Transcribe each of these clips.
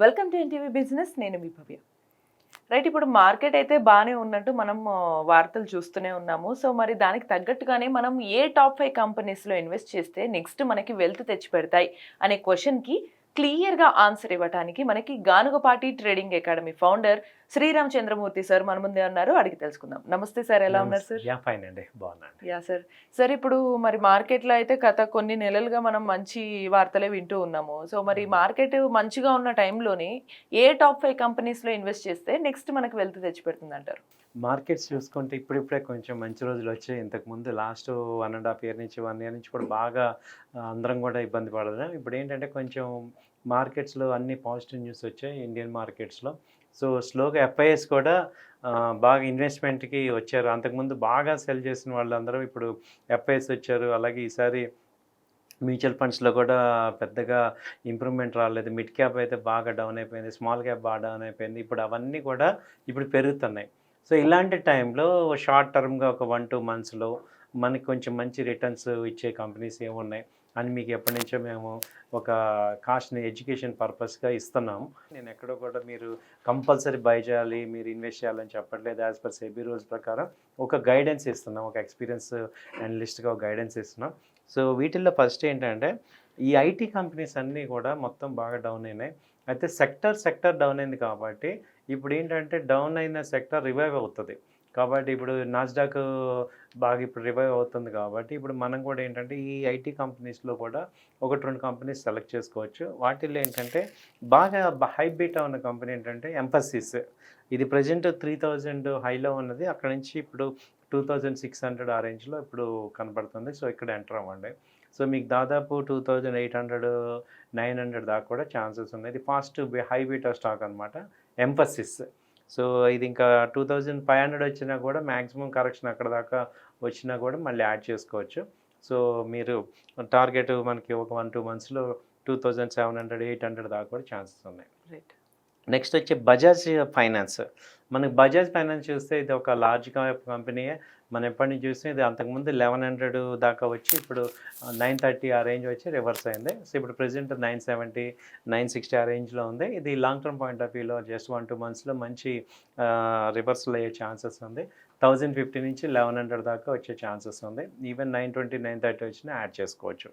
Welcome to NTV business. నేను మీ భవ్య. Right, ఇప్పుడు మార్కెట్ అయితే బాగానే ఉన్నట్టు మనం వార్తలు చూస్తూనే ఉన్నాము. సో మరి దానికి తగ్గట్టుగానే మనం ఏ టాప్ 5 కంపెనీస్లో ఇన్వెస్ట్ చేస్తే నెక్స్ట్ మనకి వెల్త్ తెచ్చిపెడతాయి అనే క్వశ్చన్కి క్లియర్గా ఆన్సర్ ఇవ్వడానికి మనకి Ganugapati trading academy founder Sriram Chandramurthy sir మన ముందే ఉన్నారు. అడిగి తెలుసుకుందాం. నమస్తే సార్, ఎలా ఉన్నారు సార్? ఫైన్ అండి, బాగున్నాను. Yeah sir. సార్, ఇప్పుడు మరి మార్కెట్లో అయితే గత కొన్ని నెలలుగా మనం మంచి వార్తలే వింటూ ఉన్నాము. సో మరి మార్కెట్ మంచిగా ఉన్న టైంలోని ఏ టాప్ 5 కంపెనీస్లో ఇన్వెస్ట్ చేస్తే నెక్స్ట్ మనకు వెల్త్ తెచ్చిపెడుతుంది అంటారు? మార్కెట్స్ చూసుకుంటే ఇప్పుడిప్పుడే కొంచెం మంచి రోజులు వచ్చాయి. ఇంతకుముందు లాస్ట్ 1.5 ఇయర్ నుంచి 1 ఇయర్ నుంచి కూడా బాగా అందరం కూడా ఇబ్బంది పడదాం. ఇప్పుడు ఏంటంటే కొంచెం మార్కెట్స్లో అన్ని పాజిటివ్ న్యూస్ వచ్చాయి ఇండియన్ మార్కెట్స్లో. సో స్లోగా ఎఫ్ఐఎస్ కూడా బాగా ఇన్వెస్ట్మెంట్కి వచ్చారు. అంతకుముందు బాగా సెల్ చేసిన వాళ్ళందరూ ఇప్పుడు ఎఫ్ఐఎస్ వచ్చారు. అలాగే ఈసారి మ్యూచువల్ ఫండ్స్లో కూడా పెద్దగా ఇంప్రూవ్మెంట్ రాలేదు. మిడ్ క్యాప్ అయితే బాగా డౌన్ అయిపోయింది, స్మాల్ క్యాప్ బాగా డౌన్ అయిపోయింది. ఇప్పుడు అవన్నీ కూడా ఇప్పుడు పెరుగుతున్నాయి. సో ఇలాంటి టైంలో షార్ట్ టర్మ్గా ఒక 1-2 మంత్స్లో మనకి కొంచెం మంచి రిటర్న్స్ ఇచ్చే కంపెనీస్ ఏమున్నాయి అని మీకు ఎప్పటి నుంచో మేము ఒక కాస్ట్ని ఎడ్యుకేషన్ పర్పస్గా ఇస్తున్నాము. నేను ఎక్కడో కూడా మీరు కంపల్సరీ బై చేయాలి, మీరు ఇన్వెస్ట్ చేయాలని చెప్పట్లేదు. యాజ్ పర్ సెబీ రూల్స్ ప్రకారం ఒక గైడెన్స్ ఇస్తున్నాం, ఒక ఎక్స్పీరియన్స్ అనలిస్ట్గా ఒక గైడెన్స్ ఇస్తున్నాం. సో వీటిల్లో ఫస్ట్ ఏంటంటే ఈ ఐటీ కంపెనీస్ అన్నీ కూడా మొత్తం బాగా డౌన్ అయినాయి. అయితే సెక్టర్ డౌన్ అయింది కాబట్టి ఇప్పుడు ఏంటంటే డౌన్ అయిన సెక్టర్ రివైవ్ అవుతుంది. కాబట్టి ఇప్పుడు నాస్డాక్ బాగా ఇప్పుడు రివైవ్ అవుతుంది కాబట్టి ఇప్పుడు మనం కూడా ఏంటంటే ఈ ఐటీ కంపెనీస్లో కూడా 1-2 కంపెనీస్ సెలెక్ట్ చేసుకోవచ్చు. వాటిల్లో ఏంటంటే బాగా హై బీటా ఉన్న కంపెనీ ఏంటంటే ఎంఫసిస్. ఇది ప్రజెంట్ 3000 హైలో ఉన్నది, అక్కడ నుంచి ఇప్పుడు 2600 ఆ రేంజ్లో ఇప్పుడు కనపడుతుంది. సో ఇక్కడ ఎంటర్ అవ్వండి. సో మీకు దాదాపు 2800, 900 దాకా కూడా ఛాన్సెస్ ఉన్నాయి. ఇది ఫాస్ట్ హై బీటా స్టాక్ అనమాట, ఎంఫసిస్. సో ఇది ఇంకా 2500 వచ్చినా కూడా మ్యాక్సిమం కరెక్షన్ అక్కడ దాకా వచ్చినా కూడా మళ్ళీ యాడ్ చేసుకోవచ్చు. సో మీరు టార్గెట్ మనకి ఒక 1-2 మంత్స్లో 2700, 800 దాకా కూడా ఛాన్సెస్ ఉన్నాయి. రైట్. నెక్స్ట్ వచ్చి బజాజ్ ఫైనాన్స్. మనకి బజాజ్ ఫైనాన్స్ చూస్తే ఇది ఒక లార్జ్ కంపెనీయే. మనం ఎప్పటి నుంచి చూస్తే ఇది అంతకుముందు 1100 దాకా వచ్చి ఇప్పుడు 930 ఆ రేంజ్ వచ్చి రివర్స్ అయింది. సో ఇప్పుడు ప్రెజెంట్ 970, 960 ఆ రేంజ్లో ఉంది. ఇది లాంగ్ టర్మ్ పాయింట్ ఆఫ్ వ్యూలో జస్ట్ 1-2 మంత్స్లో మంచి రివర్సల్ అయ్యే ఛాన్సెస్ ఉంది. 1050 నుంచి 1100 దాకా వచ్చే ఛాన్సెస్ ఉంది. ఈవెన్ 920, 930 వచ్చినా యాడ్ చేసుకోవచ్చు.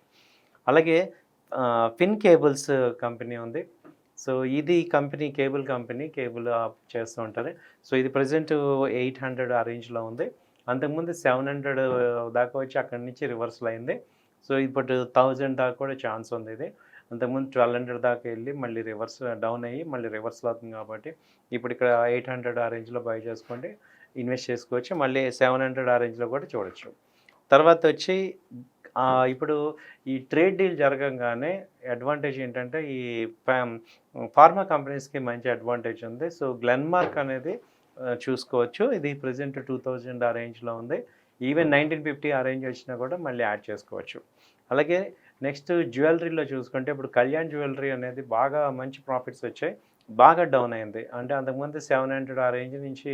అలాగే ఫిన్ కేబుల్స్ కంపెనీ ఉంది. సో ఇది కంపెనీ కేబుల్ చేస్తూ ఉంటుంది. సో ఇది ప్రజెంట్ 800 ఆ రేంజ్లో ఉంది. అంతకుముందు 700 దాకా వచ్చి అక్కడి నుంచి రివర్సల్ అయింది. సో ఇప్పుడు 1000 దాకా కూడా ఛాన్స్ ఉంది. ఇది అంతకుముందు 1200 దాకా వెళ్ళి మళ్ళీ రివర్స్ డౌన్ అయ్యి మళ్ళీ రివర్సల్ అవుతుంది కాబట్టి ఇప్పుడు ఇక్కడ 800 ఆ రేంజ్లో బై చేసుకోండి, ఇన్వెస్ట్ చేసుకోవచ్చు. మళ్ళీ 700 ఆ రేంజ్లో కూడా చూడొచ్చు. తర్వాత వచ్చి ఇప్పుడు ఈ ట్రేడ్ డీల్ జరగంగానే అడ్వాంటేజ్ ఏంటంటే ఈ ఫార్మా కంపెనీస్కి మంచి అడ్వాంటేజ్ ఉంది. సో గ్లెన్మార్క్ అనేది చూసుకోవచ్చు. ఇది ప్రజెంట్ 2000 ఆ రేంజ్లో ఉంది. ఈవెన్ 1950 ఆ రేంజ్ వచ్చినా కూడా మళ్ళీ యాడ్ చేసుకోవచ్చు. అలాగే నెక్స్ట్ జ్యువెలరీలో చూసుకుంటే ఇప్పుడు కళ్యాణ్ జ్యువెలరీ అనేది బాగా మంచి ప్రాఫిట్స్ వచ్చాయి, బాగా డౌన్ అయింది. అంటే అంతకుముందు 700 ఆ రేంజ్ నుంచి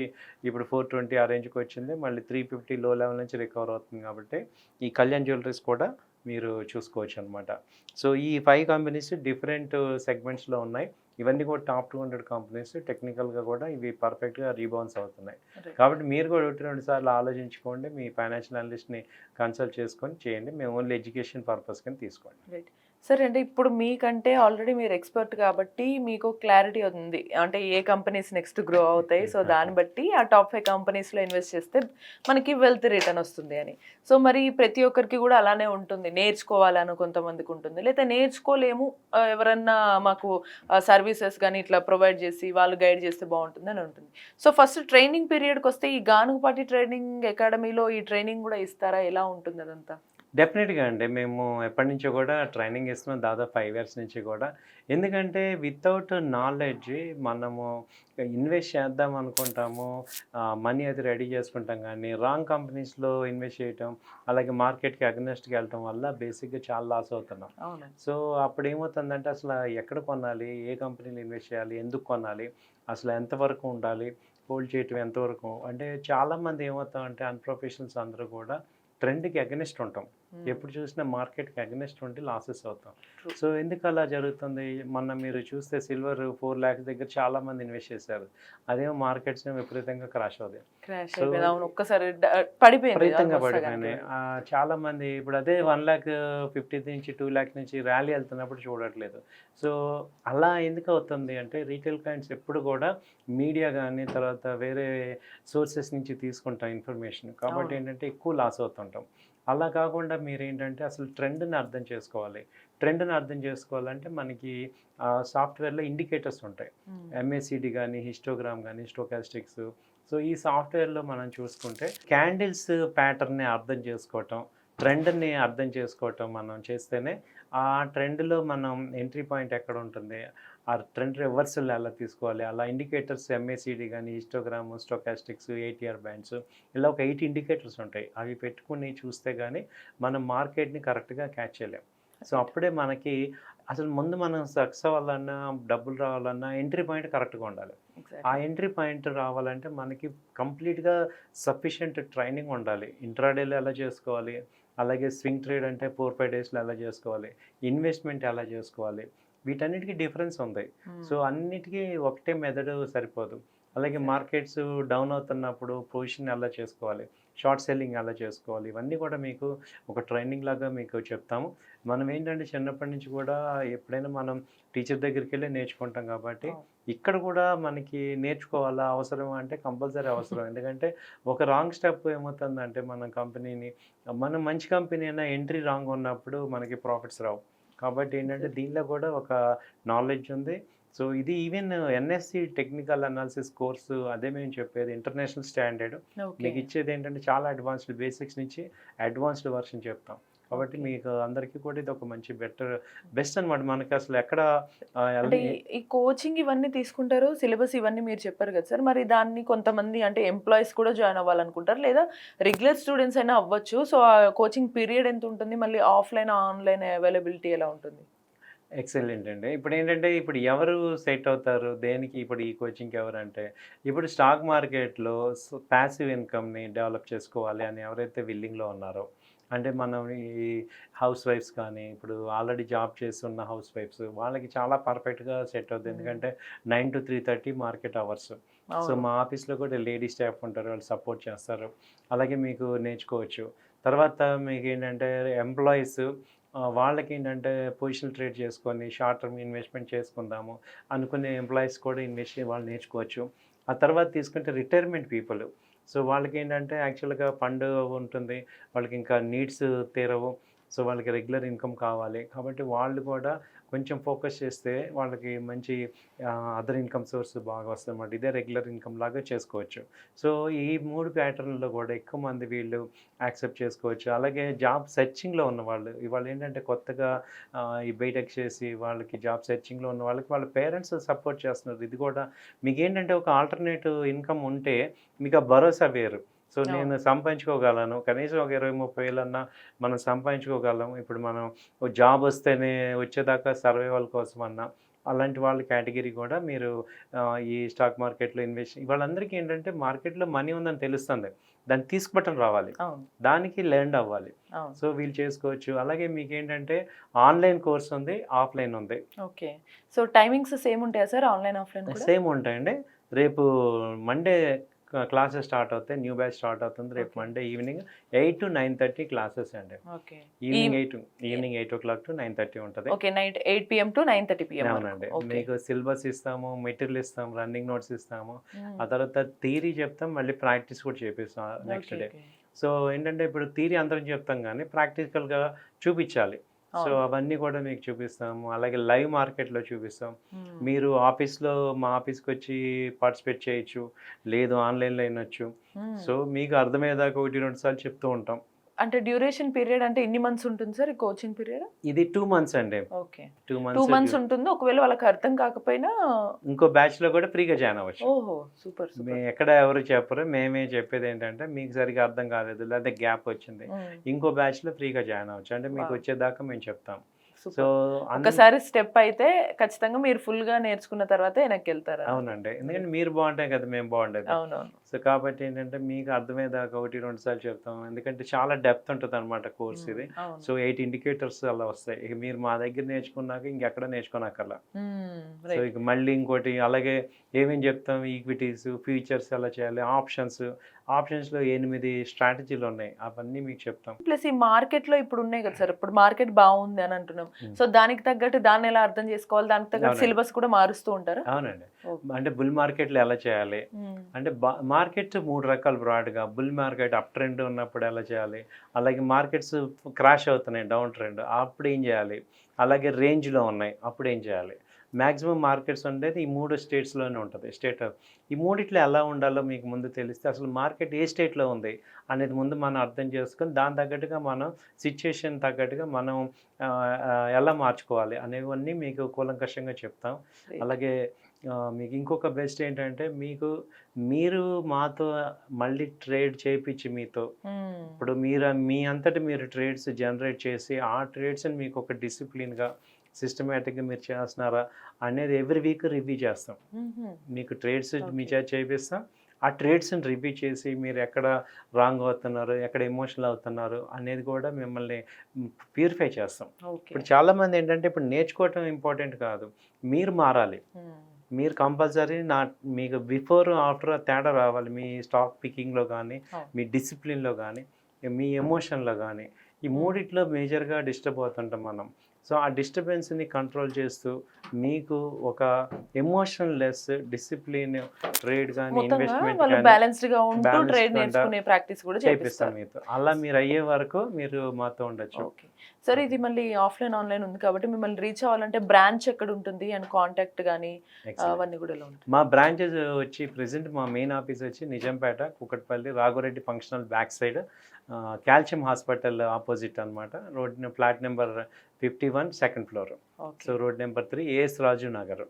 ఇప్పుడు 420 ఆ రేంజ్కి వచ్చింది. మళ్ళీ 350 లో లెవెల్ నుంచి రికవర్ అవుతుంది కాబట్టి ఈ కళ్యాణ్ జ్యువెలరీస్ కూడా మీరు చూసుకోవచ్చు అనమాట. సో ఈ 5 కంపెనీస్ డిఫరెంట్ సెగ్మెంట్స్లో ఉన్నాయి. ఇవన్నీ కూడా టాప్ 200 కంపెనీస్. టెక్నికల్గా కూడా ఇవి పర్ఫెక్ట్గా రీబౌన్స్ అవుతున్నాయి. కాబట్టి మీరు కూడా 1-2 సార్లు ఆలోచించుకోండి, మీ ఫైనాన్షియల్ అనలిస్ట్ని కన్సల్ట్ చేసుకొని చేయండి. మేము ఓన్లీ ఎడ్యుకేషన్ పర్పస్ కింద తీసుకోండి. రైట్. సరే, అంటే ఇప్పుడు మీకంటే ఆల్రెడీ మీరు ఎక్స్పర్ట్ కాబట్టి మీకు క్లారిటీ ఉంది, అంటే ఏ కంపెనీస్ నెక్స్ట్ గ్రో అవుతాయి. సో దాన్ని బట్టి ఆ టాప్ 5 కంపెనీస్లో ఇన్వెస్ట్ చేస్తే మనకి వెల్త్ రిటర్న్ వస్తుంది అని. సో మరి ప్రతి ఒక్కరికి కూడా అలానే ఉంటుంది, నేర్చుకోవాలని కొంతమందికి ఉంటుంది, లేదా నేర్చుకోలేము, ఎవరన్నా మాకు సర్వీసెస్ కానీ ఇట్లా ప్రొవైడ్ చేసి వాళ్ళు గైడ్ చేస్తే బాగుంటుంది అని ఉంటుంది. సో ఫస్ట్ ట్రైనింగ్ పీరియడ్కి వస్తే ఈ గానుగపాటి ట్రైనింగ్ అకాడమీలో ఈ ట్రైనింగ్ కూడా ఇస్తారా? ఎలా ఉంటుంది అదంతా? డెఫినెట్గా అండి, మేము ఎప్పటి నుంచో కూడా ట్రైనింగ్ ఇస్తున్నాం, దాదాపు 5 ఇయర్స్ నుంచి కూడా. ఎందుకంటే వితౌట్ నాలెడ్జ్ మనము ఇన్వెస్ట్ చేద్దాం అనుకుంటాము, మనీ అది రెడీ చేసుకుంటాం, కానీ రాంగ్ కంపెనీస్లో ఇన్వెస్ట్ చేయటం, అలాగే మార్కెట్కి అగ్నెస్ట్కి వెళ్ళటం వల్ల బేసిక్గా చాలా లాస్ అవుతున్నాం. సో అప్పుడు ఏమవుతుందంటే అసలు ఎక్కడ కొనాలి, ఏ కంపెనీలో ఇన్వెస్ట్ చేయాలి, ఎందుకు కొనాలి, అసలు ఎంతవరకు ఉండాలి, హోల్డ్ చేయటం ఎంతవరకు, అంటే చాలామంది ఏమవుతామంటే అన్ప్రొఫెషనల్స్ అందరూ కూడా ట్రెండ్కి అగెనిస్ట్ ఉంటాం. ఎప్పుడు చూసినా మార్కెట్కి అగెనిస్ట్ ఉండి లాసెస్ అవుతాం. True. సో ఎందుకు అలా జరుగుతుంది? మొన్న మీరు చూస్తే సిల్వర్ 4 lakhs దగ్గర చాలా మంది ఇన్వెస్ట్ చేశారు. అదేమో మార్కెట్స్ విపరీతంగా క్రాష్ అవుతాయి. క్రాష్ So, అయిపోయింది. అవును. ఒక్కసారి పడిపోయింది. విపరీతంగా almost పడిపోయినాయి. సగానికి. చాలా మంది ఇప్పుడు అదే 1,50,000 నుంచి 2 lakhs నుంచి ర్యాలీ వెళ్తున్నప్పుడు చూడట్లేదు. సో అలా ఎందుకు అవుతుంది అంటే రీటైల్ క్లయింట్స్ ఎప్పుడు కూడా మీడియా కానీ తర్వాత వేరే సోర్సెస్ నుంచి తీసుకుంటాం ఇన్ఫర్మేషన్. కాబట్టి అవును. ఏంటంటే ఎక్కువ లాస్ అవుతుంటాం. అలా కాకుండా మీరేంటంటే అసలు ట్రెండ్‌ని అర్థం చేసుకోవాలి. ట్రెండ్‌ని అర్థం చేసుకోవాలంటే మనకి సాఫ్ట్‌వేర్‌లో ఇండికేటర్స్ ఉంటాయి. Hmm. ఎంఏసిడి కానీ, హిస్టోగ్రామ్ కానీ, స్టోకాస్టిక్స్. సో ఈ సాఫ్ట్‌వేర్‌లో మనం చూసుకుంటే క్యాండిల్స్ ప్యాటర్న్‌ని అర్థం చేసుకోవటం, ట్రెండ్‌ని అర్థం చేసుకోవటం మనం చేస్తేనే ఆ ట్రెండ్‌లో మనం ఎంట్రీ పాయింట్ ఎక్కడ ఉంటుంది, ఆ ట్రెండ్ రివర్సల్ ఎలా తీసుకోవాలి, అలా ఇండికేటర్స్ ఎంఏసిడి కానీ, హిస్టోగ్రామ్, స్టోకాస్టిక్స్, ఏటీఆర్ బ్యాండ్స్ ఇలా ఒక 8 ఇండికేటర్స్ ఉంటాయి. అవి పెట్టుకుని చూస్తే కానీ మనం మార్కెట్‌ని కరెక్ట్‌గా క్యాచ్ చేయలేం. సో అప్పుడే మనకి అసలు ముందు మనం సక్సెస్ అవ్వాలన్నా, డబ్బులు రావాలన్నా ఎంట్రీ పాయింట్ కరెక్ట్‌గా ఉండాలి. ఆ Exactly. ఎంట్రీ పాయింట్ రావాలంటే మనకి కంప్లీట్‌గా సఫిషియంట్ ట్రైనింగ్ ఉండాలి. ఇంట్రాడేలో ఎలా చేసుకోవాలి, అలాగే స్వింగ్ ట్రేడ్ అంటే 4, 5 డేస్‌లో ఎలా చేసుకోవాలి, ఇన్వెస్ట్‌మెంట్ ఎలా చేసుకోవాలి, వీటన్నిటికి డిఫరెన్స్ ఉంది. So Hmm. అన్నిటికీ ఒకటే మెథడ్ సరిపోదు. అలాగే మార్కెట్స్ డౌన్ అవుతున్నప్పుడు పొజిషన్ ఎలా చేసుకోవాలి, షార్ట్ సెల్లింగ్ ఎలా చేసుకోవాలి, ఇవన్నీ కూడా మీకు ఒక ట్రైనింగ్ లాగా మీకు చెప్తాము. మనం ఏంటంటే చిన్నప్పటి నుంచి కూడా ఎప్పుడైనా మనం టీచర్ దగ్గరికి వెళ్ళి నేర్చుకుంటాం కాబట్టి అవును. ఇక్కడ కూడా మనకి నేర్చుకోవాలా అవసరం అంటే కంపల్సరీ అవసరం. ఎందుకంటే ఒక రాంగ్ స్టెప్ ఏమవుతుందంటే మన కంపెనీని, మనం మంచి కంపెనీ అయినా ఎంట్రీ రాంగ్ ఉన్నప్పుడు మనకి ప్రాఫిట్స్ రావు. కాబట్టి ఏంటంటే దీనిలో కూడా ఒక నాలెడ్జ్ ఉంది. సో ఇది even NSC technical analysis course అదే మేము చెప్పేది ఇంటర్నేషనల్ స్టాండర్డ్. Okay. మీకు ఇచ్చేది ఏంటంటే చాలా అడ్వాన్స్డ్ బేసిక్స్ నుంచి అడ్వాన్స్డ్ వర్షన్ చెప్తాం. కాబట్టి Okay. మీకు అందరికీ కూడా ఇది ఒక మంచి బెస్ట్ అనమాట. మనకి అసలు ఎక్కడ అంటే ఈ కోచింగ్ ఇవన్నీ తీసుకుంటారు. సిలబస్ ఇవన్నీ మీరు చెప్పారు కదా సార్. మరి దాన్ని కొంతమంది అంటే ఎంప్లాయీస్ కూడా జాయిన్ అవ్వాలనుకుంటారు. లేదా రెగ్యులర్ స్టూడెంట్స్ అయినా అవ్వచ్చు. సో ఆ కోచింగ్ పీరియడ్ ఎంత ఉంటుంది? మళ్ళీ ఆఫ్‌లైన్, ఆన్‌లైన్ అవైలబిలిటీ ఎలా ఉంటుంది? ఎక్సలెంట్ అండి. ఇప్పుడేంటంటే ఇప్పుడు ఎవరు సెట్ అవుతారు? దేనికి ఇప్పుడు ఈ కోచింగ్‌కి ఎవరంటే, ఇప్పుడు స్టాక్ మార్కెట్‌లో పాసివ్ ఇన్‌కమ్‌ని డెవలప్ చేసుకోవాలి అని ఎవరైతే విల్లింగ్‌లో ఉన్నారో, అంటే మనం ఈ హౌస్ వైఫ్స్ కానీ, ఇప్పుడు ఆల్రెడీ జాబ్ చేస్తున్న హౌస్ వైఫ్స్ వాళ్ళకి చాలా పర్ఫెక్ట్‌గా సెట్ అవుద్ది. ఎందుకంటే 9-3:30 మార్కెట్ అవర్స్. సో అవును. మా ఆఫీస్‌లో కూడా లేడీ స్టాఫ్ ఉంటారు. వాళ్ళు సపోర్ట్ చేస్తారు. అలాగే మీకు నేర్చుకోవచ్చు. తర్వాత మీకేంటంటే ఎంప్లాయీస్ వాళ్ళకేంటంటే పొజిషనల్ ట్రేడ్ చేసుకొని షార్ట్ టర్మ్ ఇన్వెస్ట్మెంట్ చేసుకుందాము అనుకునే ఎంప్లాయీస్ కూడా వాళ్ళు నేర్చుకోవచ్చు. ఆ తర్వాత తీసుకుంటే రిటైర్మెంట్ పీపుల్. సో వాళ్ళకేంటంటే యాక్చువల్‌గా ఫండ్ ఉంటుంది. వాళ్ళకి ఇంకా నీడ్స్ తీరవు. సో వాళ్ళకి రెగ్యులర్ ఇన్‌కమ్ కావాలి. కాబట్టి వాళ్ళు కూడా కొంచెం ఫోకస్ చేస్తే వాళ్ళకి మంచి అదర్ ఇన్‌కమ్ సోర్స్ బాగా వస్తుందన్నమాట. ఇదే రెగ్యులర్ ఇన్‌కమ్ లాగా చేసుకోవచ్చు. సో ఈ 3 ప్యాటర్న్‌లో కూడా ఎక్కువ మంది వీళ్ళు యాక్సెప్ట్ చేసుకోవచ్చు. అలాగే జాబ్ సెర్చింగ్‌లో ఉన్నవాళ్ళు ఇవాళ ఏంటంటే కొత్తగా ఈ బీటెక్ చేసి వాళ్ళకి జాబ్ సెర్చింగ్‌లో ఉన్న వాళ్ళకి వాళ్ళ పేరెంట్స్ సపోర్ట్ చేస్తున్నారు. ఇది కూడా మీకేంటంటే ఒక ఆల్టర్‌నేటివ్ ఇన్‌కమ్ ఉంటే మీకు ఆ భరోసా వేరు. సో నేను అవును. సంపాదించుకోగలను. కనీసం ఒక 20-30 వేలన్నా మనం సంపాదించుకోగలం. ఇప్పుడు మనం ఓ జాబ్ వస్తేనే వచ్చేదాకా సర్వైవల్ కోసమన్నా అలాంటి వాళ్ళ కేటగిరీ కూడా మీరు ఈ స్టాక్ మార్కెట్‌లో వాళ్ళందరికీ ఏంటంటే మార్కెట్‌లో మనీ ఉందని తెలుస్తుంది. దాన్ని తీసుకోవటం రావాలి. అవును. దానికి లెర్న్ అవ్వాలి. అవును. సో వీళ్ళు చేసుకోవచ్చు. అలాగే మీకేంటంటే ఆన్‌లైన్ కోర్స్ ఉంది. ఆఫ్‌లైన్ ఉంది. ఓకే. సో టైమింగ్స్ సేమ్ ఉంటాయా సార్? ఆన్‌లైన్, ఆఫ్‌లైన్ కూడా? సేమ్ ఉంటాయండి. రేపు మండే క్లాసెస్ స్టార్ట్ అవుతాయి. న్యూ బ్యాచ్ స్టార్ట్ అవుతుంది. రేపు ఓకే. మండే ఈవినింగ్ 8-9:30 క్లాసెస్ అండి. ఓకే. ఈవినింగ్ 8 to 9:30 ఉంటది. ఓకే. నైట్ 8 to 9:30 వరకు. అవునండి. ఓకే. మీకు సిలబస్ ఇస్తాము, మెటీరియల్ ఇస్తాము, రన్నింగ్ నోట్స్ ఇస్తాము. హ్మ్. ఆ తర్వాత థియరీ చెప్తాం, మళ్ళీ ప్రాక్టీస్ కూడా చేపిస్తాం next okay. Day. Okay. So ఏంటంటే ఇప్పుడు థియరీ అందరం చెప్తాం కానీ ప్రాక్టికల్‌గా చూపించాలి. సో అవును. అవన్నీ కూడా మీకు చూపిస్తాము. అలాగే లైవ్ మార్కెట్‌లో చూపిస్తాం. హ్మ్. మీరు మా ఆఫీస్‌కొచ్చి పార్టిసిపేట్ చేయొచ్చు. లేదు ఆన్‌లైన్‌లో వినొచ్చు. హ్మ్. సో మీకు అర్థమయ్యేదాకా 1, 2 సార్లు చెప్తూ ఉంటాం. అంటే డ్యూరేషన్ పీరియడ్ అంటే ఎన్ని మంత్స్ ఉంటుంది సార్ ఈ కోచింగ్ పీరియడ్? ఇది 2 మంత్స్ అండి. ఓకే. 2 2 మంత్స్ మంత్స్ ఉంటుంది. ఒకవేళ వాళ్ళకి అర్థం కాకపోయినా ఇంకో బ్యాచ్‌లో కూడా ఫ్రీగా జాయిన్ అవ్వచ్చు. ఓహో! సూపర్. సూపర్. ఎక్కడ ఎవరు చెప్పరు. మేమే చెప్పేదేంటంటే మీకు సరిగ్గా అర్థం కాలేదు, లేకపోతే గ్యాప్ వచ్చింది. హ్మ్. ఇంకో బ్యాచ్‌లో ఫ్రీగా జాయిన్ అవ్వచ్చు. అంటే మీకు వావ్! వచ్చేదాకా మేము చెప్తాం. So super. ఒకసారి స్టెప్ అయితే ఖచ్చితంగా మీరు ఫుల్‌గా నేర్చుకున్న తర్వాతే వెనక్కెళ్తారన్నమాట. అవునండి. ఎందుకంటే మీరు బాగుంటే కదా మేము బాగుండేది. అవునవును. సో కాబట్టి ఏంటంటే మీకు అర్థమయ్యేదాకా 1-2 సార్లు చెప్తాం. ఎందుకంటే చాలా డెప్త్ ఉంటదనమాట కోర్స్ ఇది. అవును. సో 8 ఇండికేటర్స్ అలా వస్తాయి. ఇక మీరు మా దగ్గర నేర్చుకున్నాక ఇంకెక్కడ నేర్చుకోనక్కర్లా. So right. ఇక మళ్ళీ ఇంకోటి అలాగే ఏమేం చెప్తాం ఈక్విటీస్, ఫ్యూచర్స్ ఎలా చేయాలి, ఆప్షన్స్‌లో 8 స్ట్రాటజీలు ఉన్నాయి. అవన్నీ మీకు చెప్తాం. ప్లస్ ఈ మార్కెట్ లో ఇప్పుడు ఉన్నాయి కదా సార్, ఇప్పుడు మార్కెట్ బాగుంది అని అంటున్నాం. సో దానికి తగ్గట్టు దాన్ని ఎలా అర్థం చేసుకోవాలి, దానికి తగ్గట్టు అవునండి. సిలబస్ కూడా మారుస్తూ ఉంటారా? అవునండి. ఓకే. అంటే బుల్ మార్కెట్‌లో ఎలా చేయాలి? అంటే మార్కెట్ 3 రకాలు బ్రాడ్‌గా. బుల్ మార్కెట్ అప్ ట్రెండ్ ఉన్నప్పుడు ఎలా చేయాలి? అలాగే మార్కెట్స్ క్రాష్ అవుతున్నాయి డౌన్ ట్రెండ్. అప్పుడు ఏం చేయాలి? అలాగే రేంజ్‌లో ఉన్నాయి. అప్పుడు ఏం చేయాలి? మాక్సిమం మార్కెట్స్ ఉండేది ఈ 3 స్టేట్స్‌లోనే ఉంటది. ఈ మూడిట్లో ఎలా ఉండాలో మీకు ముందు తెలిస్తే అసలు మార్కెట్ ఏ స్టేట్‌లో ఉంది అనేది ముందు మనం అర్థం చేసుకొని దానికి తగ్గట్టుగా మనం సిట్యుయేషన్ తగ్గట్టుగా మనం ఎలా మార్చుకోవాలి అనేవన్నీ మీకు కూలంకషంగా చెప్తాం. అలాగే మీకు ఇంకొక బెస్ట్ ఏంటంటే మీరు మాతో మళ్ళీ ట్రేడ్ చేయించి మీతో ఇప్పుడు మీ అంతటి మీరు ట్రేడ్స్ జనరేట్ చేసి ఆ ట్రేడ్స్ని మీకు ఒక డిసిప్లిన్గా సిస్టమేటిక్గా మీరు చేస్తున్నారా అనేది ఎవ్రీ వీక్ రివ్యూ చేస్తాం. మీకు ట్రేడ్స్ మీ చేత చేపిస్తాం. ఆ ట్రేడ్స్ని రివ్యూ చేసి మీరు ఎక్కడ రాంగ్ అవుతున్నారు, ఎక్కడ ఎమోషనల్ అవుతున్నారు అనేది కూడా మిమ్మల్ని ప్యూరిఫై చేస్తాం. ఇప్పుడు చాలామంది ఏంటంటే ఇప్పుడు నేర్చుకోవటం ఇంపార్టెంట్ కాదు, మీరు మారాలి. మీరు కంపల్సరీ మీకు బిఫోర్ ఆఫ్టర్ తేడా రావాలి. మీ స్టాక్ పికింగ్లో కానీ, మీ డిసిప్లిన్లో కానీ, మీ ఎమోషన్లో కానీ, ఈ మూడిట్లో మేజర్గా డిస్టర్బ్ అవుతుంటాం మనం. సో ఆ డిస్టర్బెన్స్ని కంట్రోల్ చేస్తూ మీకు ఒక ఎమోషన్ లెస్ డిసిప్లిన్ ట్రేడ్ కానీ ఇన్వెస్ట్మెంట్ కానీ బ్యాలెన్స్డ్ గా ఉంటూ ట్రేడ్ నేర్చుకునే ప్రాక్టీస్ కూడా చేపిస్తాం మీతో. అలా మీరు అయ్యే వరకు మీరు మాతో ఉండొచ్చు. ఓకే సార్, ఇది మళ్ళీ ఆఫ్లైన్ ఆన్లైన్ ఉంది కాబట్టి మిమ్మల్ని రీచ్ అవ్వాలంటే బ్రాంచ్ ఎక్కడ ఉంటుంది అండ్ కాంటాక్ట్ కానీ అవన్నీ కూడా ఎలా ఉంటుంది? మా బ్రాంచెస్ వచ్చి ప్రెసెంట్ మా మెయిన్ ఆఫీస్ వచ్చి Nizampet, Kukatpally, Raghava Reddy functional back side, calcium hospital opposite అనమాట. Road flat number 51 second floor. So road number 3 AS Raju Nagar.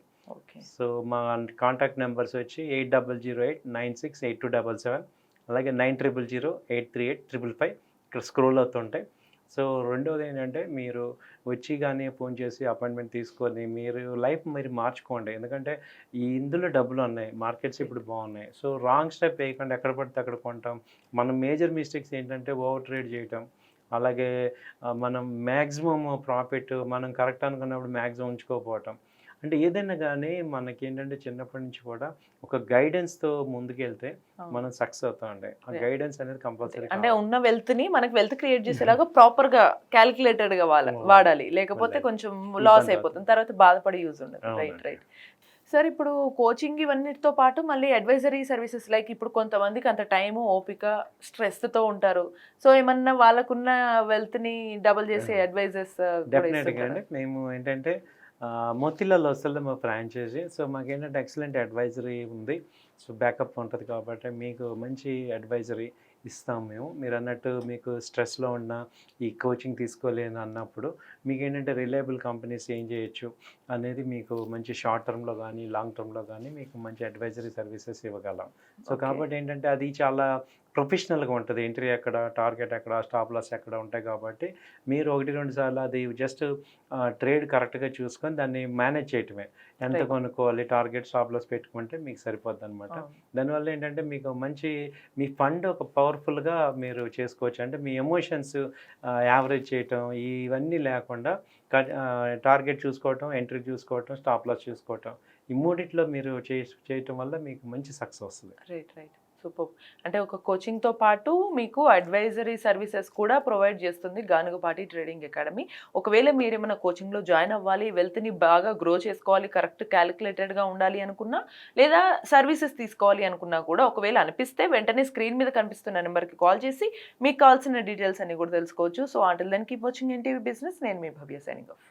So మా కాంటాక్ట్ నెంబర్స్ వచ్చి 8008968277, అలాగే 9000838555 ఇక్కడ స్క్రోల్ అవుతుంటాయి. సో రెండోది ఏంటంటే మీరు వచ్చి కానీ ఫోన్ చేసి అపాయింట్మెంట్ తీసుకొని మీరు మార్చుకోండి. ఎందుకంటే ఇందులో డబ్బులు ఉన్నాయి, మార్కెట్స్ ఇప్పుడు బాగున్నాయి. సో రాంగ్ స్టెప్ వేయకుండా ఎక్కడ పడితే అక్కడ కొంటాం. మనం మేజర్ మిస్టేక్స్ ఏంటంటే ఓవర్ ట్రేడ్ చేయటం, అలాగే మనం మ్యాక్సిమం ప్రాఫిట్ మనం కరెక్ట్ అనుకున్నప్పుడు మ్యాక్సిమం ఉంచుకోకపోవటం. అంటే ఏదైనా కానీ మనకి ఏంటంటే చిన్నప్పటి నుంచి కూడా ఒక గైడెన్స్తో ముందుకెళ్తే మనం సక్సెస్ అవుతామండి. ఆ గైడెన్స్ అనేది కంపల్సరీ. అంటే ఉన్న వెల్త్ ని మనకి వెల్త్ క్రియేట్ చేసేలాగా ప్రాపర్ గా క్యాలిక్యులేటెడ్ గా వాడాలి, లేకపోతే కొంచెం లాస్ అయిపోతుంది, తర్వాత బాధపడి యూజ్ ఉండదు. రైట్ సార్, ఇప్పుడు కోచింగ్ ఇవన్నిటితో పాటు మళ్ళీ అడ్వైజరీ సర్వీసెస్ లైక్ ఇప్పుడు కొంతమందికి అంత టైము, ఓపిక, స్ట్రెస్తో ఉంటారు. సో ఏమన్నా వాళ్ళకున్న వెల్త్ని డబుల్ చేసే అడ్వైజర్స్? డెఫినెట్గా అండి. మేము ఏంటంటే మోతిలాల్ వస్తుంది మా ఫ్రాంచైజీ. సో మాకేంటంటే ఎక్సలెంట్ అడ్వైజరీ ఉంది. సో బ్యాకప్ ఉంటుంది కాబట్టి మీకు మంచి అడ్వైజరీ ఇస్తాం మేము. మీరు అన్నట్టు మీకు స్ట్రెస్లో ఉన్న ఈ కోచింగ్ తీసుకోలేని అన్నప్పుడు మీకు ఏంటంటే రిలయబుల్ కంపెనీస్ ఏం చేయొచ్చు అనేది మీకు మంచి షార్ట్ టర్మ్లో కానీ లాంగ్ టర్మ్లో కానీ మీకు మంచి అడ్వైజరీ సర్వీసెస్ ఇవ్వగలం. సో కాబట్టి ఏంటంటే అది చాలా ప్రొఫెషనల్గా ఉంటుంది. ఎంట్రీ ఎక్కడ, టార్గెట్ ఎక్కడ, స్టాప్ లాస్ ఎక్కడ ఉంటాయి కాబట్టి మీరు 1-2 సార్లు అది జస్ట్ ట్రేడ్ కరెక్ట్గా చూసుకొని దాన్ని మేనేజ్ చేయటమే. ఎంత కొనుక్కోవాలి, టార్గెట్, స్టాప్ లాస్ పెట్టుకుంటే మీకు సరిపోద్ది అనమాట. దానివల్ల ఏంటంటే మీకు మీ ఫండ్ ఒక పవర్ఫుల్గా మీరు చేసుకోవచ్చు. అంటే మీ ఎమోషన్స్ యావరేజ్ చేయటం ఇవన్నీ లేకుండా టార్గెట్ చూసుకోవటం, ఎంట్రీ చూసుకోవటం, స్టాప్ లాస్ చూసుకోవటం, ఈ మూడిట్లో మీరు చేయటం వల్ల మీకు మంచి సక్సెస్ వస్తుంది. Right super. అంటే ఒక కోచింగ్తో పాటు మీకు అడ్వైజరీ సర్వీసెస్ కూడా ప్రొవైడ్ చేస్తుంది గానుగపాటి ట్రేడింగ్ అకాడమీ. ఒకవేళ మీరు ఏమైనా కోచింగ్లో జాయిన్ అవ్వాలి, వెల్త్ని బాగా గ్రో చేసుకోవాలి, కరెక్ట్ క్యాలిక్యులేటెడ్గా ఉండాలి అనుకున్నా, లేదా సర్వీసెస్ తీసుకోవాలి అనుకున్నా కూడా ఒకవేళ అనిపిస్తే వెంటనే స్క్రీన్ మీద కనిపిస్తున్న నెంబర్కి కాల్ చేసి మీకు కావాల్సిన డీటెయిల్స్ అన్ని కూడా తెలుసుకోవచ్చు. So until then keep watching NTV business. నేను మీ భవ్య, సైనింగ్ ఆఫ్.